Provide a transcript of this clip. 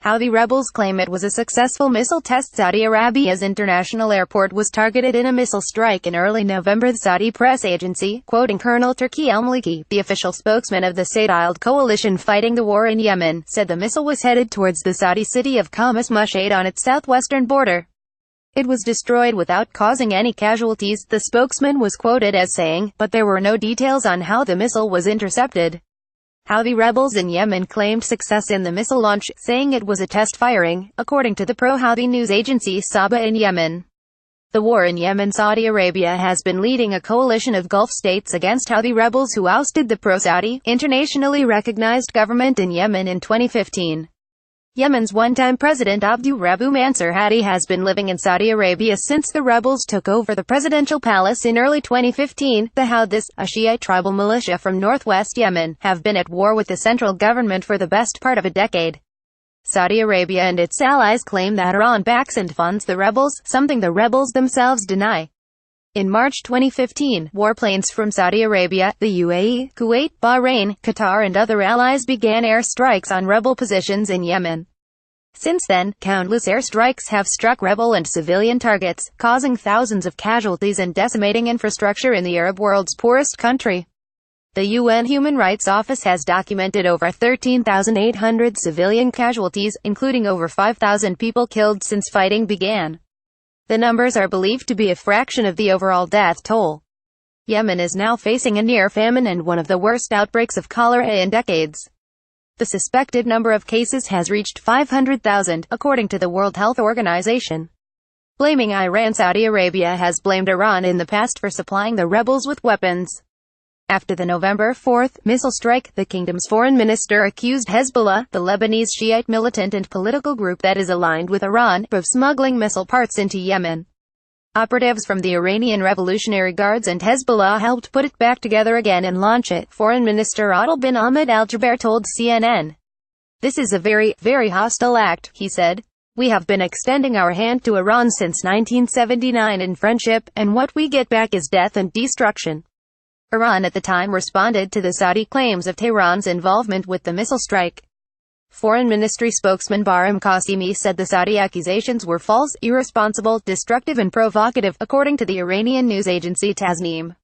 Houthi rebels claim it was a successful missile test. Saudi Arabia's international airport was targeted in a missile strike in early November. The Saudi Press Agency, quoting Colonel Turki alMaliki, the official spokesman of the Saudiled coalition fighting the war in Yemen, said the missile was headed towards the Saudi city of Khamis Mushait on its southwestern border. It was destroyed without causing any casualties, the spokesman was quoted as saying, but there were no details on how the missile was intercepted. Houthi rebels in Yemen claimed success in the missile launch, saying it was a test firing, according to the pro-Houthi news agency Saba in Yemen. The war in Yemen. Saudi Arabia has been leading a coalition of Gulf states against Houthi rebels who ousted the pro-Saudi, internationally recognized government in Yemen in 2015. Yemen's one-time president Abdu Rabbu Mansur Hadi has been living in Saudi Arabia since the rebels took over the presidential palace in early 2015. The Houthis, a Shiite tribal militia from northwest Yemen, have been at war with the central government for the best part of a decade. Saudi Arabia and its allies claim that Iran backs and funds the rebels, something the rebels themselves deny. In March 2015, warplanes from Saudi Arabia, the UAE, Kuwait, Bahrain, Qatar and other allies began air strikes on rebel positions in Yemen. Since then, countless airstrikes have struck rebel and civilian targets, causing thousands of casualties and decimating infrastructure in the Arab world's poorest country. The UN Human Rights Office has documented over 13,800 civilian casualties, including over 5,000 people killed since fighting began. The numbers are believed to be a fraction of the overall death toll. Yemen is now facing a near famine and one of the worst outbreaks of cholera in decades. The suspected number of cases has reached 500,000, according to the World Health Organization. Blaming Iran. Saudi Arabia has blamed Iran in the past for supplying the rebels with weapons. After the November 4 missile strike, the kingdom's foreign minister accused Hezbollah, the Lebanese Shiite militant and political group that is aligned with Iran, of smuggling missile parts into Yemen. Operatives from the Iranian Revolutionary Guards and Hezbollah helped put it back together again and launch it, Foreign Minister Adel bin Ahmed al-Jubair told CNN. This is a very, very hostile act, he said. We have been extending our hand to Iran since 1979 in friendship, and what we get back is death and destruction. Iran at the time responded to the Saudi claims of Tehran's involvement with the missile strike. Foreign Ministry spokesman Bahram Qasimi said the Saudi accusations were false, irresponsible, destructive and provocative, according to the Iranian news agency Tasnim.